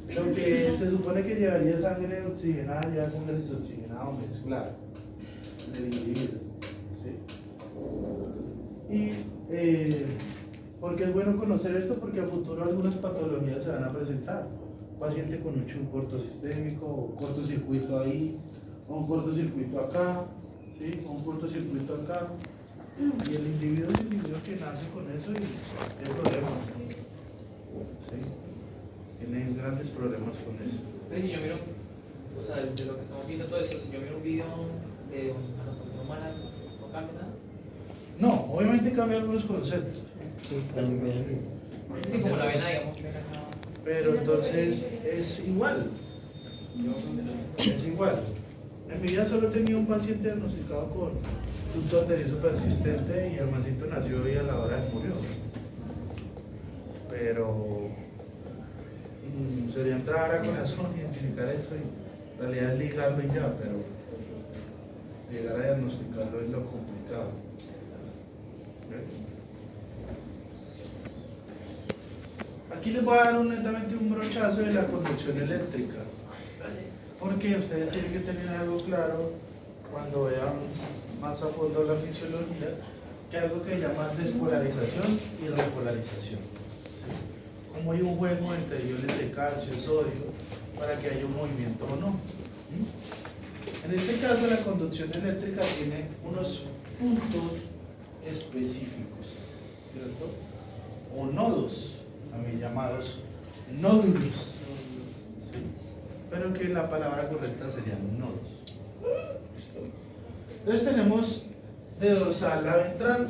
Lo que se supone que llevaría sangre oxigenada, lleva sangre desoxigenada o mezclada del individuo. ¿Sí? Y porque es bueno conocer esto porque a futuro algunas patologías se van a presentar. Un paciente con un corto sistémico, o cortocircuito ahí, o un cortocircuito acá, ¿sí? O un cortocircuito acá. Y el individuo es el individuo que nace con eso y tiene problemas. ¿Sí? Tienen grandes problemas con eso. Entonces, si yo miro, o sea, de lo que estamos viendo todo eso, si yo miro un video de anatomía humana, ¿no cambia nada? No, obviamente cambia algunos conceptos. Sí, también. Sí, como la vena, digamos, que Pero entonces es igual. Es igual. En mi vida solo he tenido un paciente diagnosticado con ducto arterioso persistente y el mancito nació y a la hora murió. Pero sería entrar a corazón y identificar eso y en realidad es ligarlo y ya, pero llegar a diagnosticarlo es lo complicado. Aquí les voy a dar netamente un brochazo de la conducción eléctrica, porque ustedes tienen que tener algo claro cuando vean más a fondo la fisiología, que algo que llaman despolarización y repolarización. Como hay un juego entre iones de calcio y sodio para que haya un movimiento o no. En este caso la conducción eléctrica tiene unos puntos específicos, ¿cierto? O nodos, también llamados nódulos, ¿sí? Pero que la palabra correcta serían nodos. ¿Listo? Entonces tenemos de dorsal a ventral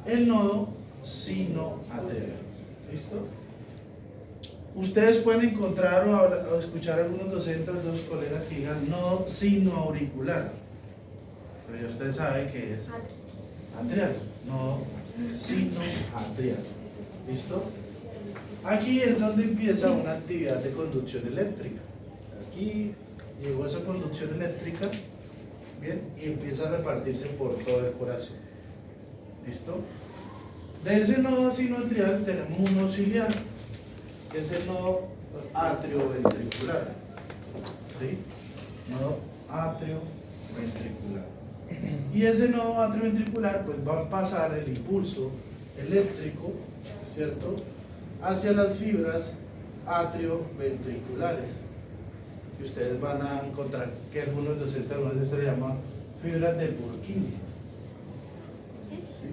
el nodo sinoatrial. ¿Listo? Ustedes pueden encontrar o escuchar a algunos docentes o otros colegas que digan nodo sinoauricular, pero ya ustedes saben que es atrial, nodo sinoatrial. ¿Listo? Aquí es donde empieza una actividad de conducción eléctrica. Aquí llegó esa conducción eléctrica, bien, y empieza a repartirse por todo el corazón. ¿Listo? De ese nodo sinoatrial tenemos un auxiliar, que es el nodo atrioventricular. ¿Sí? Nodo atrioventricular. Y ese nodo atrioventricular pues va a pasar el impulso eléctrico, ¿cierto?, hacia las fibras atrioventriculares, que ustedes van a encontrar que algunos docentes se le llaman fibras de Purkinje. ¿Sí?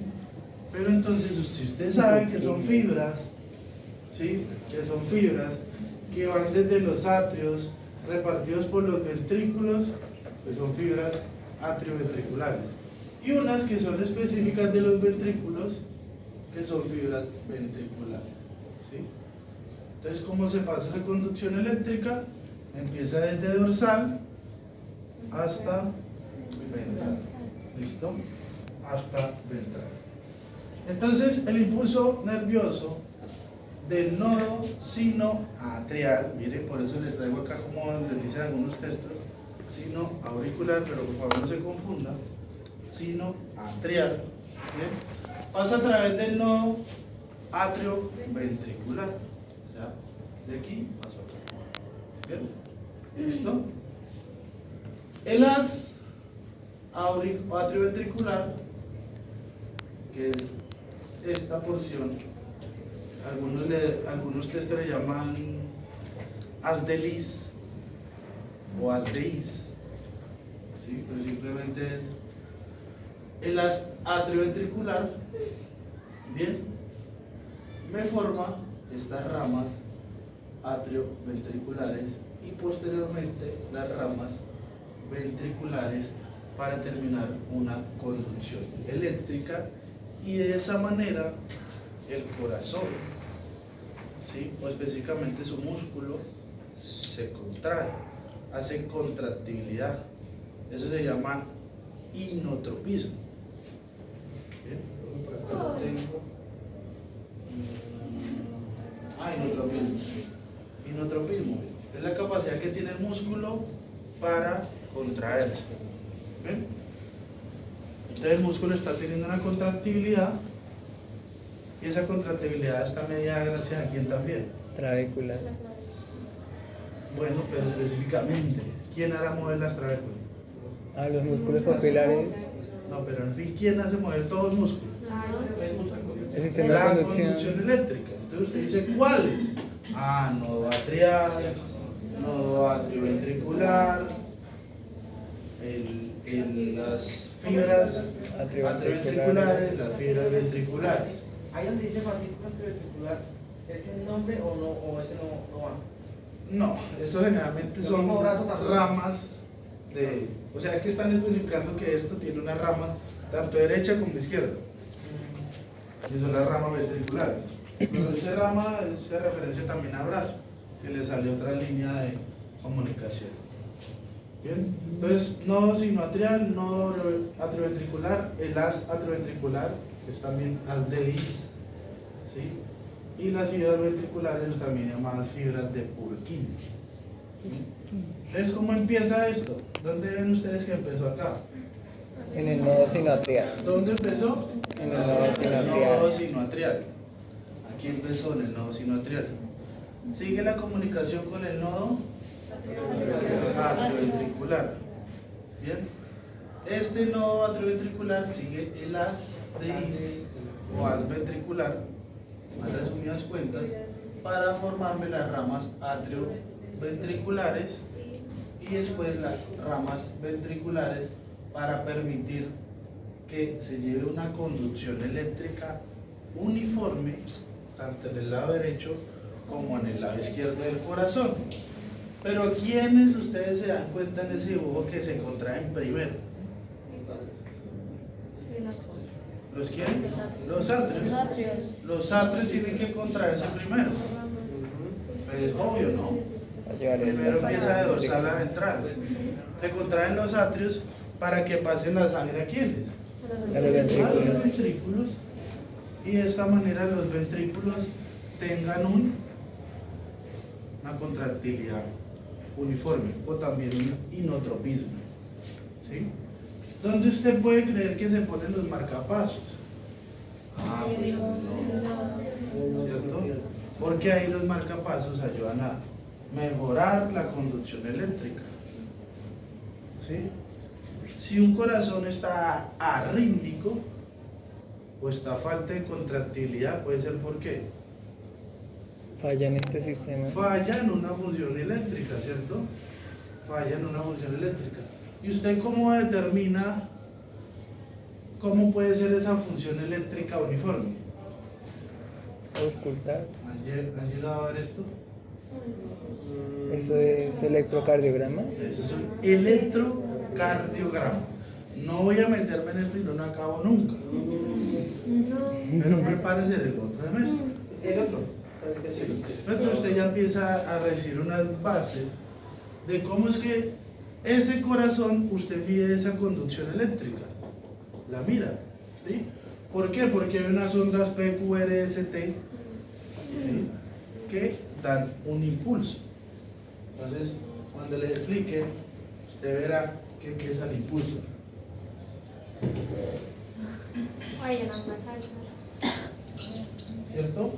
Pero entonces, si usted sabe que son fibras, ¿sí?, que son fibras que van desde los atrios repartidos por los ventrículos, que son fibras atrioventriculares, y unas que son específicas de los ventrículos, que son fibras ventriculares. ¿Sí? Entonces, ¿cómo se pasa esa conducción eléctrica? Empieza desde dorsal hasta ventral. ¿Listo? Hasta ventral. Entonces, el impulso nervioso del nodo sinoatrial, miren, por eso les traigo acá, como les dicen algunos textos, sinoauricular, pero por favor no se confunda, sinoatrial, ¿bien?, pasa a través del nodo atrioventricular, o sea, de aquí pasó acá. ¿Bien? ¿Listo? El haz atrioventricular, que es esta porción, algunos textos le llaman haz de Lis o haz de Is, ¿sí? Pero simplemente es el haz atrioventricular. Bien, me forma estas ramas atrioventriculares y posteriormente las ramas ventriculares para terminar una conducción eléctrica, y de esa manera el corazón, ¿sí?, o específicamente su músculo, se contrae, hace contractibilidad. Eso se llama inotropismo. ¿Bien? Por acá lo tengo. Inotropismo. Inotropismo es la capacidad que tiene el músculo para contraerse. ¿Ven? Entonces el músculo está teniendo una contractibilidad, y esa contractibilidad está mediada gracias a quién también. Travéculas. Bueno, pero específicamente, ¿quién hará mover las trabéculas? A los músculos papilares, No, pero en fin, ¿quién hace mover todos los músculos? el sistema de La conducción. conducción eléctrica. Entonces usted dice, ¿cuáles? Nodo atrial, nodo atrioventricular, las fibras atrioventriculares, las fibras ventriculares. Ahí donde dice fascículo antiventricular, ¿es el nombre o no, o ese no va? No, eso generalmente Lo son mismo brazo también. ramas de... O sea, que están especificando que esto tiene una rama tanto derecha como izquierda. Y son las ramas ventriculares. Pero esa rama es de referencia también a brazo, que le sale otra línea de comunicación. Bien, entonces nodo sinoatrial, nodo atrioventricular, el haz atrioventricular, que es también haz de Lis, ¿sí? Y las fibras ventriculares, también llamadas fibras de Purkinje. Entonces, ¿cómo empieza esto? ¿Dónde ven ustedes que empezó acá? En el nodo sinoatrial. ¿Dónde empezó? En el nodo En el nodo sinoatrial. sinoatrial. Aquí empezó en el nodo sinoatrial. Sigue la comunicación con el nodo atrioventricular. Bien. Este nodo atrioventricular sigue el haz de Lis o haz ventricular, a resumidas cuentas, para formarme las ramas atrioventriculares y después las ramas ventriculares para permitir que se lleve una conducción eléctrica uniforme tanto en el lado derecho como en el lado izquierdo del corazón. Pero ¿quiénes ustedes se dan cuenta en ese dibujo que se contraen primero? ¿Los quién? Los atrios. Los atrios tienen que contraerse primero. Pues obvio, ¿no? A llevar el Primero mensaje. empieza de dorsal a ventral. Se contraen los atrios para que pase la sangre a quiénes? A los A los ventrículos. ventrículos. Y de esta manera los ventrículos tengan una contractilidad uniforme o también un inotropismo. ¿Sí? ¿Dónde usted puede creer que se ponen los marcapasos? Pues no, ¿cierto? Porque ahí los marcapasos ayudan a mejorar la conducción eléctrica. ¿Sí? Si un corazón está arrítmico o está falta de contractilidad, puede ser ¿por qué? Falla en este sistema. Falla en una función eléctrica, ¿cierto? Falla en una función eléctrica. ¿Y usted cómo determina cómo puede ser esa función eléctrica uniforme? Auscultar. ¿Han llegado a ver esto? Eso es electrocardiograma. Eso es un electrocardiograma. No voy a meterme en esto y no lo acabo nunca. Pero prepárese el otro semestre. El otro. Sí. Entonces usted ya empieza a recibir unas bases de cómo es que ese corazón usted mide esa conducción eléctrica. La mira. ¿Sí? ¿Por qué? Porque hay unas ondas PQRST, ¿sí?, que dan un impulso. Entonces, cuando le expliquen, usted verá que empieza el impulso. ¿Cierto?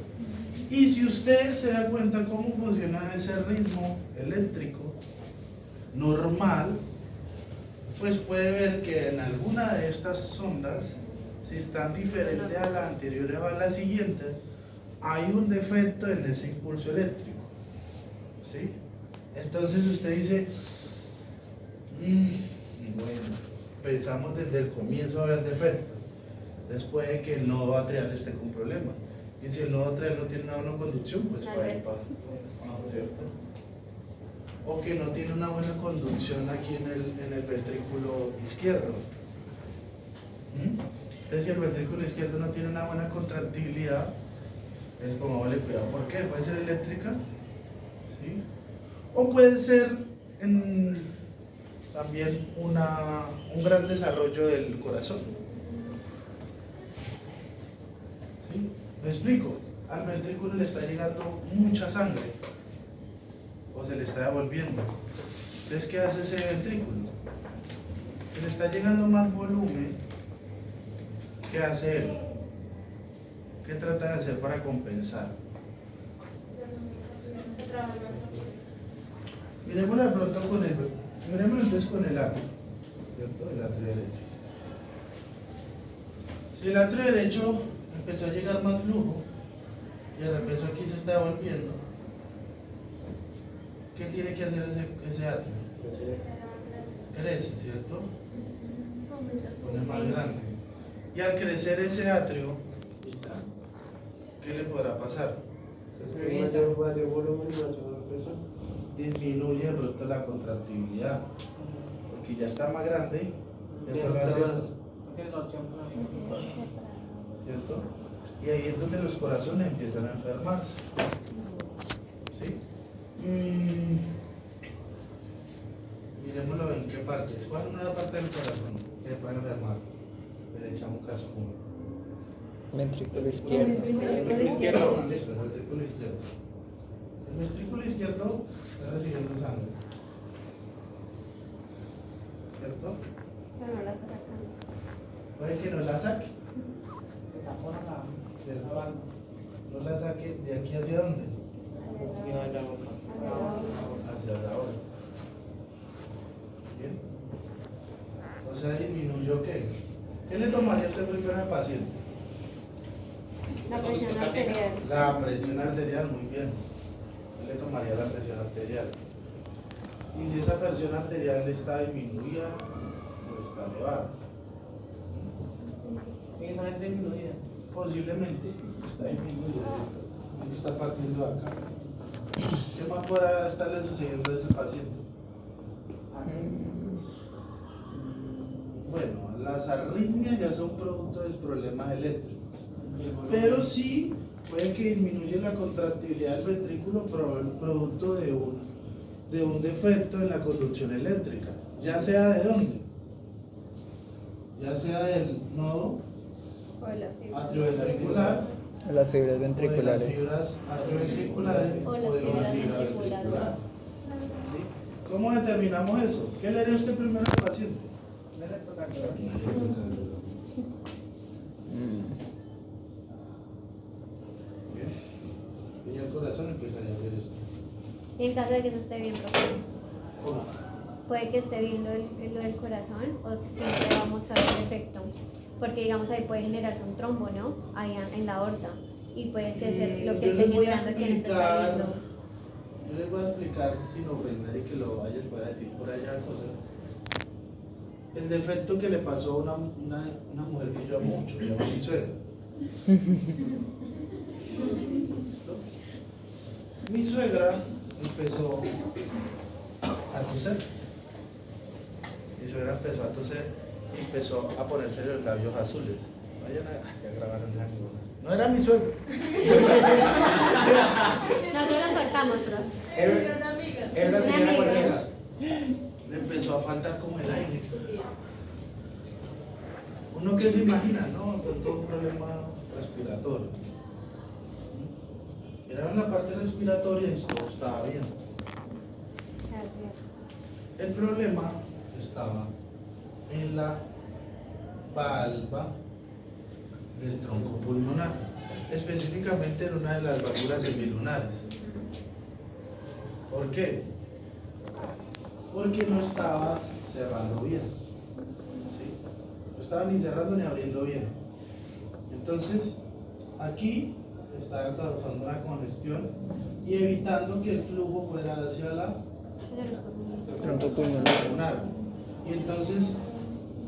Y si usted se da cuenta cómo funciona ese ritmo eléctrico normal, pues puede ver que en alguna de estas ondas, si están diferentes a la anterior o a la siguiente, hay un defecto en ese impulso eléctrico. ¿Sí? Entonces usted dice, bueno, pensamos desde el comienzo a ver defectos. Entonces puede que el nodo atrial esté con problemas. Y si el nodo atrial no tiene una buena conducción, pues puede ir para abajo, ¿cierto? O que no tiene una buena conducción aquí en el ventrículo izquierdo. Entonces, si el ventrículo izquierdo no tiene una buena contractibilidad, es como vale cuidado. ¿Por qué? Puede ser eléctrica, ¿sí? O puede ser también un gran desarrollo del corazón. ¿Sí? ¿Me explico? Al ventrículo le está llegando mucha sangre o se le está devolviendo. Entonces, ¿qué hace ese ventrículo? Que le está llegando más volumen. ¿Qué hace él? ¿Qué trata de hacer para compensar? Miremoslo de pronto con el, miremoslo entonces con el atrio, ¿cierto? El atrio derecho. Si el atrio derecho empezó a llegar más flujo y el peso aquí se está volviendo, ¿qué tiene que hacer ese atrio? Crece, ¿cierto? Pone más grande. Y al crecer ese atrio, ¿qué le podrá pasar? Disminuye de pronto la contractibilidad, porque ya está más grande, ya solo hace esto, ¿cierto? Y ahí es donde los corazones empiezan a enfermarse. ¿Sí? Miremoslo en qué parte. ¿Cuál es una parte del corazón que puede enfermar? Le echamos caso. Ventrículo izquierdo. Ventrículo izquierdo. Listo, el ventrículo izquierdo. El ventrículo izquierdo está recibiendo sangre. ¿Cierto? Pero no la está sacando. Puede que no la saque. No la saque de aquí hacia dónde? Hacia la hora. ¿Bien? O sea, disminuyó qué. ¿Qué le tomaría a usted primero al paciente? La presión arterial. La presión arterial, muy bien. ¿Qué le tomaría la presión arterial? Y si esa presión arterial está disminuida o está elevada. Está disminuida. Posiblemente está disminuida. Está partiendo acá. ¿Qué más podrá estarle sucediendo a ese paciente? Bueno, las arritmias ya son producto de problemas eléctricos, pero sí puede que disminuya la contractibilidad del ventrículo producto de un defecto en la conducción eléctrica, ya sea de dónde, ya sea del nodo O la fibra. atrioventricular, Las fibras o de las ventriculares. fibras atrioventriculares O o las de una fibras fibra ventriculares. ventricular. ¿Sí? ¿Cómo determinamos eso? ¿Qué le haría usted primero al paciente? Bien. Y el corazón empezaría a ver esto. Y en caso de que eso esté bien profundo, ¿Cómo? puede que esté viendo lo del corazón o siempre va a mostrar el defecto. Porque digamos ahí puede generarse un trombo, ¿no? Ahí en la aorta. Y puede que ser lo que Yo esté les voy a generando que no esté explicar- saliendo. Yo les voy a explicar sin ofender y que lo vayas para decir por allá cosas. El defecto que le pasó a una mujer que yo amo mucho, que llama mi suegra. ¿Listo? Mi suegra empezó a toser. Mi suegra empezó a toser y empezó a ponerse los labios azules. Vayan ya grabaron esa ninguna. No era mi suegra. Nosotros lo cortamos, pero. Era una amiga. Era una señora Una amiga. cualquiera. Le empezó a faltar como el aire. Uno que se imagina, ¿no? Con todo un problema respiratorio. Era en la parte respiratoria y todo estaba bien. El problema estaba en la valva del tronco pulmonar, específicamente en una de las válvulas semilunares. ¿Por qué? Porque no estabas cerrando bien. ¿Sí? No estaba ni cerrando ni abriendo bien. Entonces, aquí estaba causando una congestión y evitando que el flujo fuera hacia la Tronco pulmonar. pulmonar. Y entonces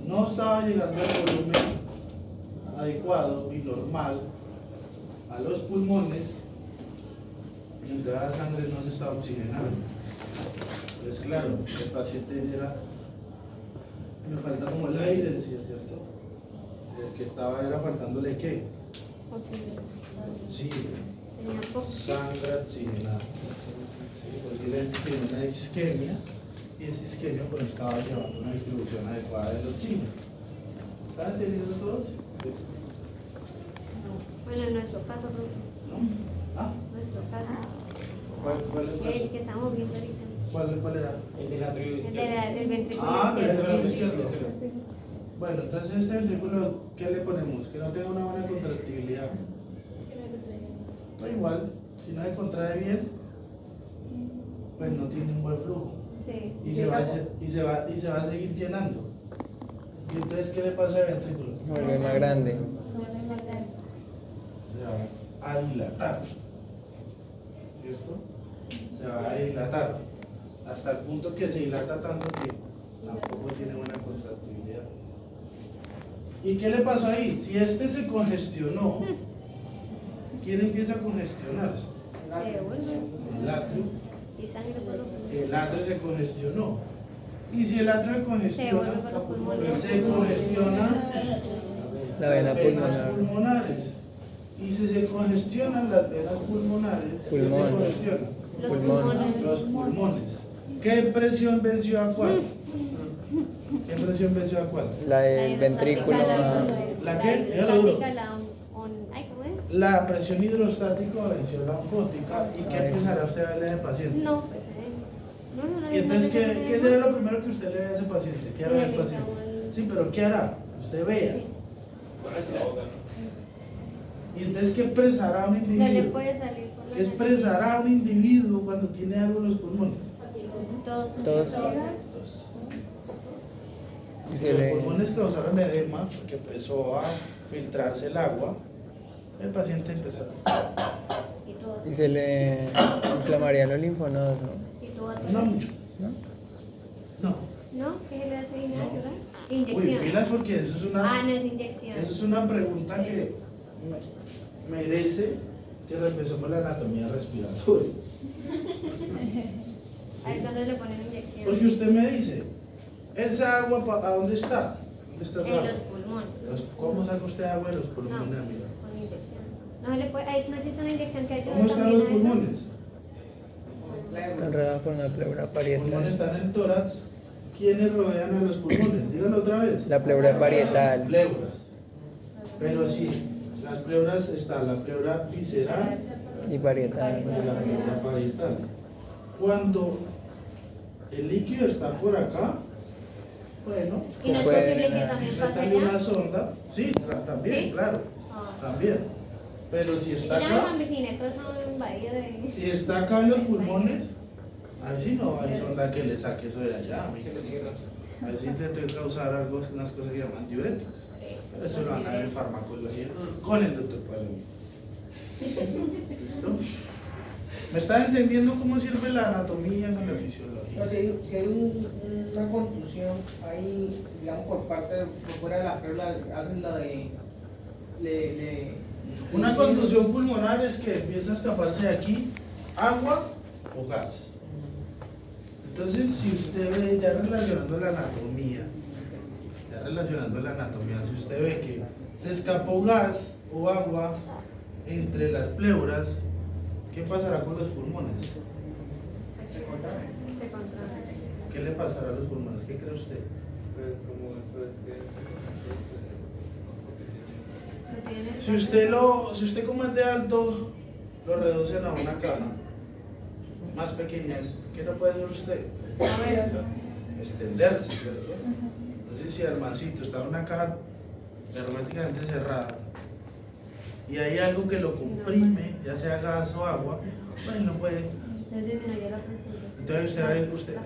no estaba llegando al volumen adecuado y normal a los pulmones y entonces la sangre no se estaba oxigenando. Entonces claro, el paciente era, me falta como el aire, decía, ¿cierto? El que estaba era faltándole qué? Sí, Tenía poco. sangre oxigenada. Sí, posiblemente tiene una isquemia y esa isquemia pues estaba llevando una distribución adecuada del oxígeno. ¿Están entendiendo todos? Bueno, en nuestro caso, profe, ¿No? ¿Ah? nuestro caso. ¿Cuál es El el que estamos viendo ahorita. ¿Cuál era? El del atrio El izquierdo. del ventrículo Ah, pero izquierdo. el ventrículo izquierdo. Bueno, entonces este ventrículo, ¿qué le ponemos? Que no tenga una buena contractibilidad. O igual, si no se contrae bien, pues no tiene un buen flujo. Sí. Y se va a seguir llenando. ¿Y entonces qué le pasa al ventrículo? Vuelve más grande. Se va a dilatar. ¿Cierto? Se va a dilatar. Hasta el punto que se dilata tanto que tampoco tiene buena contractibilidad. ¿Y qué le pasó ahí? Si este se congestionó, ¿quién empieza a congestionarse? Se devuelve. El atrio. Y sangre por los pulmones. El atrio se congestionó. Y si el atrio se congestiona, Se devuelve por los pulmones. se congestiona La vena las venas pulmonar. pulmonares. Y si se congestionan las venas pulmonares, ¿qué se Pulmón. congestiona? Los Pulmón. pulmones. Los pulmones. ¿Qué presión venció a cuál? ¿Qué presión venció a cuál? La del ventrículo. ¿La qué? La Dígalo duro. hidrostática, ay, ¿cómo es? La presión hidrostática venció la oncótica. ¿Y qué Ay. empezará usted a verle a ese paciente? No, pues no. Y entonces, no, ¿qué será lo primero que usted le ve a ese paciente? ¿Qué hará el paciente? Sí, pero ¿qué hará? Usted vea. Y entonces, ¿qué expresará un No le individuo? puede salir por la ¿Qué expresará un individuo cuando tiene algo en los pulmones? Tos. Y se Los le, pulmones causaron edema porque empezó a filtrarse el agua. El paciente empezará. Y todo. y se le inflamarían los linfonodos, ¿no? Y todo. No mucho. ¿No? No. ¿No? ¿Qué se le hace ahí? No. ¿Llorar? Uy, Inyección. pilas porque eso es una, Ah, no es inyección. eso es una pregunta que merece que repensemos la anatomía respiratoria. Ahí es donde le ponen inyección. Porque usted me dice, ¿esa agua ¿a dónde está? ¿Dónde está esa En agua? los pulmones. ¿Cómo saca usted agua de los No, pulmones, amiga? con inyección. No, le puede, ahí no existe una inyección que ayude ¿Cómo están también los a eso. pulmones? Enredado por una pleura Los pulmones parietal. están en el tórax. ¿Quiénes rodean a los pulmones? Díganlo otra vez. La pleura parietal. Pleuras. Pero sí, las pleuras está la pleura visceral Y parietal. y la pleura parietal. Cuando el líquido está por acá, bueno, Y no es Se puede posible que drenar. también pase métale una allá. sonda. Sí, también, ¿Sí? claro, Ah. también. Pero si Y está ya me acá, imaginé todo eso invadido de. si está acá en los pulmones, ahí sí no hay sonda que le saque eso de allá, amigo. Ahí sí te puede causar algo, unas cosas que llaman diuréticos. Pero eso lo van a ver en farmacología con el doctor Palomino. ¿Listo? ¿Me está entendiendo cómo sirve la anatomía con la fisiología? No, si hay una contusión ahí, digamos, por fuera de la pleura, hacen la de. Una contusión pulmonar es que empieza a escaparse de aquí agua o gas. Entonces, si usted ve, ya relacionando la anatomía, si usted ve que se escapó gas o agua entre las pleuras, ¿qué pasará con los pulmones? Se contrae. ¿Qué le pasará a los pulmones? ¿Qué cree usted? Pues como eso es que No tienen Si usted como es de alto, lo reducen a una cama más pequeña, ¿qué no puede hacer usted? A ver. Extenderse, ¿cierto? Entonces, si el mancito está en una caja herméticamente cerrada y hay algo que lo comprime, ya sea gas o agua, pues no puede. Entonces disminuyó la presión. Entonces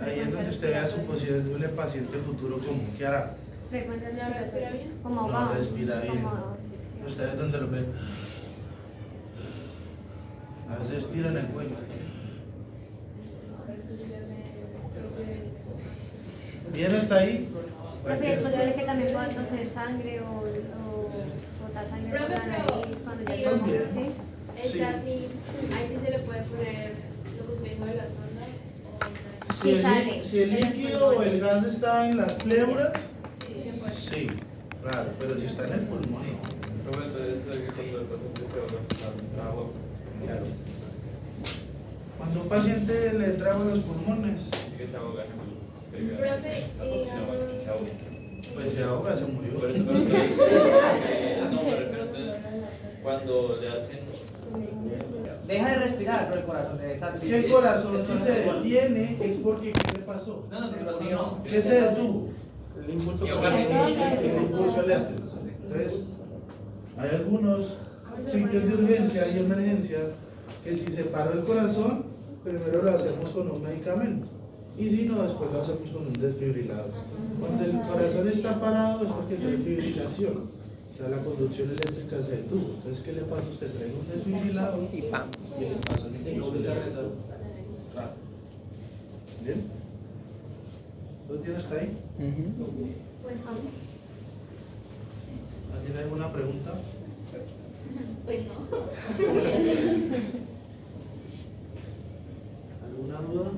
ahí es donde usted ve a su posible paciente futuro como ¿qué hará? Frecuente el laboratorio. Como No ahogado. respira bien. Como asfixia. Usted es donde lo ve. A veces tiran el cuello. ¿Bien hasta ahí? Profe, es posible que también pueda toser sangre o botar sangre por la nariz cuando ya estamos, También. ¿sí? Sí. Está así, ahí sí se le puede poner lo que usted dijo de la sonda. Si el, sale si el de los líquido o el pulmones. gas está en las pleuras, Sí, se puede. sí, claro, pero si está en el pulmón, no. entonces es que cuando el paciente se ahoga, agua, claro, Cuando un paciente le entra agua en los pulmones, sí que se ahoga. Profe, Se ahoga. pues se ahoga, se murió. Por eso, pero entonces, no, me refiero entonces, cuando le hacen. Deja de respirar, pero el corazón de esa. Si el corazón si se detiene, es porque ¿qué le pasó? No, pero así no. ¿Qué se detuvo? El impulso. El impulso eléctrico. Entonces, hay algunos sitios de urgencia y emergencia que si se paró el corazón, primero lo hacemos con un medicamento. Y si no, después lo hacemos con un desfibrilador. Cuando el corazón está parado es porque no hay fibrilación. O sea, la conducción eléctrica se detuvo. Entonces, ¿qué le pasa? Usted trae un desfibrilador Y pam. y le pasa un impulso eléctrico. ¿Bien? ¿Todo bien hasta ahí? Ujú. Pues sí. ¿Alguien alguna pregunta? Pues no. ¿Alguna duda?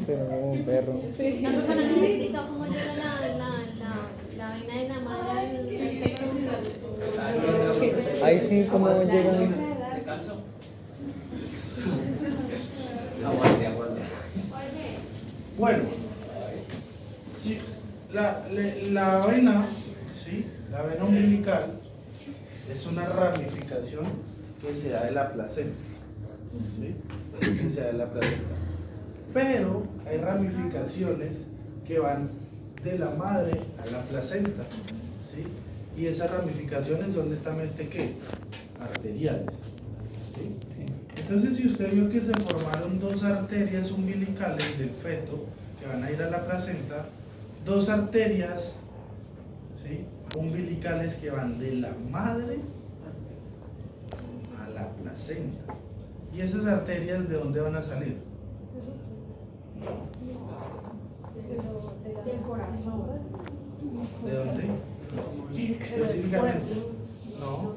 Se ve como un perro. No, porque no les he explicado cómo llega la vaina de la madre al Ahí sí, como llegan. Descanso. Bueno, si la vena, ¿sí? La vena umbilical es una ramificación que se da de la placenta, ¿sí? Que se da de la placenta. Pero hay ramificaciones que van de la madre a la placenta, ¿sí? Y esas ramificaciones son netamente ¿qué? Arteriales, ¿sí? Entonces, si usted vio que se formaron dos arterias umbilicales del feto que van a ir a la placenta, dos arterias, ¿sí? Umbilicales que van de la madre a la placenta. ¿Y esas arterias de dónde van a salir? Del corazón. ¿De dónde? Específicamente. No.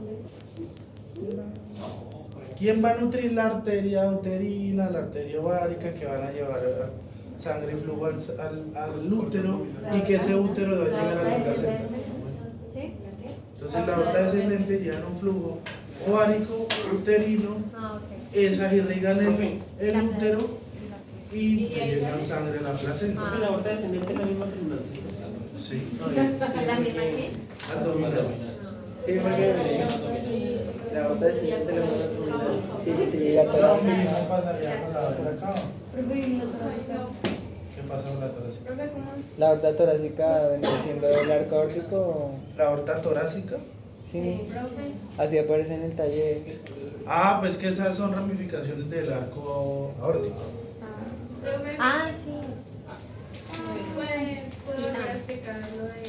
¿Quién va a nutrir la arteria uterina, la arteria ovárica, que van a llevar sangre y flujo al útero y que ese útero va a llegar a la placenta? ¿Sí? Entonces la aorta descendente lleva un flujo ovárico, uterino, Ah, ok. esas irrigan el útero y llegan sangre a la placenta. Ah. La aorta descendente es la misma que el nacimiento. Sí. ¿La misma qué? Abdominal. Sí, porque la aorta descendente la misma abdominal. Sí, sí, llega No, toda sí, la no pasaría con la otra cama. ¿Qué pasa con la torácica? La aorta torácica vendría siendo el arco aórtico. La aorta torácica. Sí, así aparece en el taller. Ah, pues que esas son ramificaciones del arco aórtico. Profe, Ah, sí. ¿puedo volver a explicar lo de